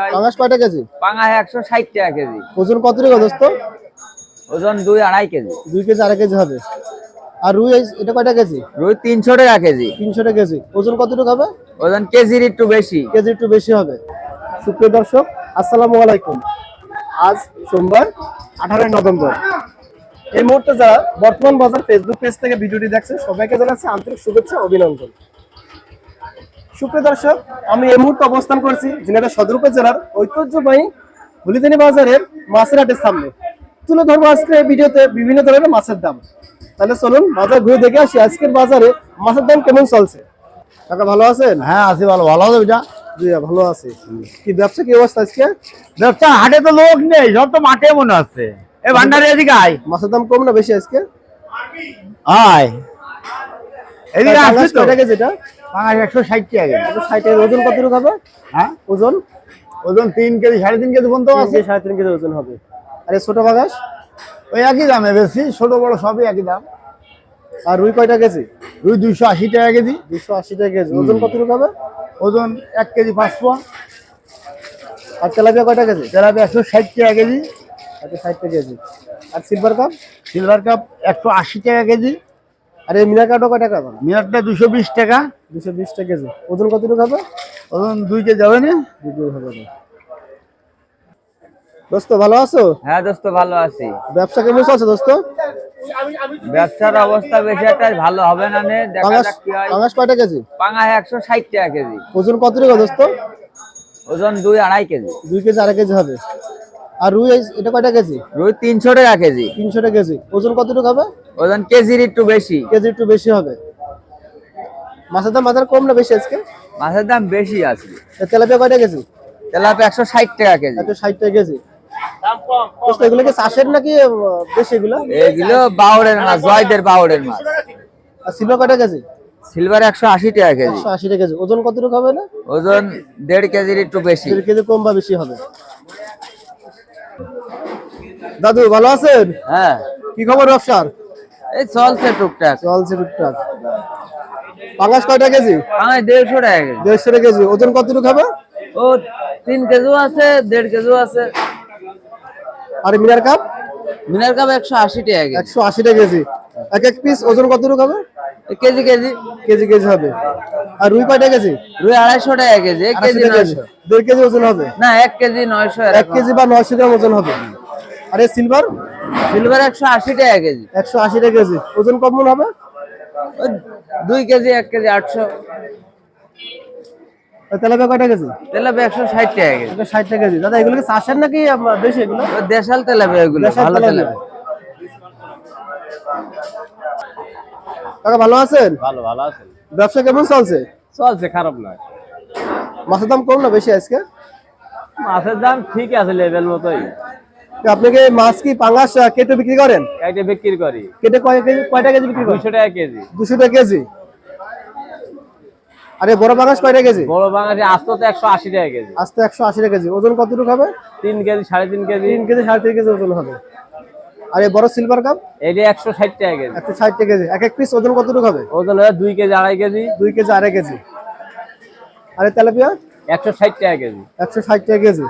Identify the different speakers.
Speaker 1: হয়।
Speaker 2: পাঙাশ কয়টা কেজি?
Speaker 1: পাঙাশ 160 টাকা কেজি।
Speaker 2: ওজন কত রে দোস্ত?
Speaker 1: ওজন 2-2.5 কেজি।
Speaker 2: 2 কেজি 2.5 কেজি হবে। আর রুই এটা কয়টা কেজি?
Speaker 1: রুই 300 টাকা কেজি।
Speaker 2: 300 টাকা কেজি। ওজন কতটুকু হবে?
Speaker 1: ওজন কেজির একটু বেশি।
Speaker 2: কেজি একটু বেশি হবে। সুপ্রিয় দর্শক আসসালামু আলাইকুম। আজ সোমবার 18 নভেম্বর। এই মুহূর্তে যারা বর্তমান বাজার ফেসবুক পেজ থেকে ভিডিওটি দেখছেন সবাইকে জানাচ্ছি আন্তরিক শুভেচ্ছা অভিনন্দন। সুপ্রিয় দর্শক, আমি এই মুহূর্তে অবস্থান করছি ঝিনাইদহ সদর উপজেলার ঐতিহ্যবাহী হলিদানি বাজারের মাছের হাটের সামনে। তুলে ধরবো আজকে এই ভিডিওতে বিভিন্ন ধরনের মাছের দাম। তাহলে চলুন বাজার ঘুরে দেখে আসি আজকের বাজারে মাছের দাম কেমন চলছে। কাকা ভালো আছেন?
Speaker 3: হ্যাঁ আছি, ভালো ভালো হবে এটা।
Speaker 2: জি ভালো আছি। কি ব্যবসা কি অবস্থা আজকে?
Speaker 3: ব্যবসা হাটে তো লোক নেই, সব তো মাঠে মনে হচ্ছে। এই ভান্ডারে এদিকে আয়।
Speaker 2: মাছের দাম কম না বেশি আজকে?
Speaker 3: আয় এদিকে আসছিস তো।
Speaker 2: কয়টা কেজি এটা?
Speaker 3: পাঙাশ 160 টাকা কেজি।
Speaker 2: 160 এর ওজন কতটুকু হবে?
Speaker 3: হ্যাঁ
Speaker 2: ওজন
Speaker 3: ওজন 3 কেজি 3.5 কেজি পর্যন্ত আছে।
Speaker 2: 3.5 কেজি ওজন হবে। আর এই ছোট বাগাস?
Speaker 3: ওই একই দামে, বেশি ছোট বড় সবই একই দাম।
Speaker 2: আর রুই কয়টা কেজি?
Speaker 3: রুই 280 টাকা কেজি।
Speaker 2: 280 টাকা কেজি। ওজন কতটুকু হবে?
Speaker 3: ওজন 1 কেজি 500।
Speaker 2: আর তেলাপিয়া কয়টা কেজি?
Speaker 3: তেলাপিয়া 160 টাকা কেজি।
Speaker 2: 160 টাকা কেজি। আর সিলভার কাপ?
Speaker 3: সিলভার কাপ 180 টাকা কেজি।
Speaker 2: আর এই মিনা কাপটা কয় টাকা?
Speaker 3: মিনারটা 220 টাকা।
Speaker 2: 220 টাকা কেজি। ওজন কতটুকু হবে?
Speaker 3: ওজন 2 কেজি হবে না?
Speaker 2: 2 কেজি হবে না। দোস্ত ভালো আছো?
Speaker 1: হ্যাঁ দোস্ত ভালো আছি।
Speaker 2: ব্যবসা কেমন চলছে দোস্ত?
Speaker 1: ব্যবসার অবস্থা বেশি একটা ভালো হবে না নে, দেখা যাক কি হয়।
Speaker 2: পাঙাশ কয়টা কেজি?
Speaker 1: পাঙাশ 160 টাকা কেজি।
Speaker 2: ওজন কতটুকু দোস্ত?
Speaker 1: ওজন 2-2.5 কেজি।
Speaker 2: 2 কেজি 2.5 কেজি হবে। আর রুই এটা কয়টা কেজি?
Speaker 1: রুই 300 টাকা কেজি।
Speaker 2: 300 টাকা কেজি। ওজন কতটুকু হবে?
Speaker 1: ওজন কেজির একটু বেশি।
Speaker 2: কেজি একটু বেশি হবে। মাছের দাম বাজার কম না বেশি আজকে?
Speaker 1: মাছের দাম বেশি আছে।
Speaker 2: তেলাপিয়া কয়টা কেজি?
Speaker 1: তেলাপিয়া 160 টাকা কেজি।
Speaker 2: 160 টাকা কেজি। দোস্ত এগুলো কি চাষের নাকি দেশি এগুলো?
Speaker 1: এগুলো বাউরের মাছ, জয়দের বাউরের মাছ।
Speaker 2: আর সিলভার কয়টা কেজি?
Speaker 1: সিলভার 180 টাকা কেজি।
Speaker 2: 180 টাকা কেজি। ওজন কতটুকু হবে না?
Speaker 1: ওজন 1.5 কেজির একটু বেশি।
Speaker 2: 1.5 কেজি কম বা বেশি হবে। দাদু ভালো আছেন?
Speaker 1: হ্যাঁ
Speaker 2: কি খবর ব্যবসার?
Speaker 1: এই চলছে টুকটাক।
Speaker 2: চলছে টুকটাক। পাঙাশ কয়টা কেজি?
Speaker 1: পাঙাশ 150 টাকা কেজি।
Speaker 2: 150 টাকা কেজি। ওজন কতটুকু হবে?
Speaker 1: ও 3 কেজিও আছে, 1.5 কেজিও আছে।
Speaker 2: আর মিনার কাপ?
Speaker 1: মিনার কাপ 180 টাকা কেজি।
Speaker 2: 180 টাকা কেজি। এক এক পিস ওজন কতটুকু হবে?
Speaker 1: KG KG.
Speaker 2: কেজি কেজি হবে। আর রুই কয়টা কেজি?
Speaker 1: রুই 250 টাকা কেজি। 1 কেজি 900।
Speaker 2: 1.5 কেজি ওজন হবে।
Speaker 1: না 1 কেজি 900।
Speaker 2: 1 কেজি বা 900 গ্রাম ওজন হবে। আর এই সিলভার?
Speaker 1: সিলভার 180 টাকা কেজি।
Speaker 2: 180 টাকা কেজি। ওজন কত মন হবে?
Speaker 1: 2 কেজি 1 কেজি 800।
Speaker 2: আর তেলাপিয়া কয়টা কেজি?
Speaker 1: তেলাপিয়া 160 টাকা কেজি।
Speaker 2: 60 টাকা কেজি। দাদা এগুলো কি চাষের নাকি দেশি এগুলো?
Speaker 1: দেশাল তেলাপিয়া এগুলো,
Speaker 2: দেশাল
Speaker 1: ভালো
Speaker 2: তেলাপিয়া।
Speaker 1: তেলাপিয়া।
Speaker 2: কাকা ভালো আছেন?
Speaker 4: ভালো ভালো আছেন?
Speaker 2: ব্যবসা কেমন চলছে?
Speaker 4: চলছে, খারাপ নয়।
Speaker 2: মাছের দাম কম না বেশি আজকে?
Speaker 4: মাছের দাম ঠিক আছে, লেভেল মতোই।
Speaker 2: আপনি কি মাছ কি পাঙাশ কেটে বিক্রি করেন?
Speaker 4: কাইটে বিক্রি করি।
Speaker 2: কেটে কয়টা কেজি বিক্রি করেন?
Speaker 4: 200 টাকা কেজি।
Speaker 2: 200 টাকা কেজি। আরে বড় পাঙাশ কয়টা কেজি?
Speaker 4: বড় বাঙালি আস্ত তো 180 টাকা কেজি।
Speaker 2: আস্তে 180 টাকা কেজি। ওজন কতটুকু হবে?
Speaker 4: 3 কেজি 3.5 কেজি।
Speaker 2: 3 কেজি 3.5 কেজি ওজন হবে। আর এই বড় সিলভার কাপ?
Speaker 4: এইটা 160 টাকা কেজি।
Speaker 2: 160 টাকা কেজি। এক এক পিস ওজন কতটুকু হবে?
Speaker 4: ওজন হয় 2 কেজি 2.5 কেজি।
Speaker 2: 2 KG 2.5 KG. আর এই তেলাপিয়া?
Speaker 4: 160 টাকা কেজি।
Speaker 2: 160 টাকা কেজি।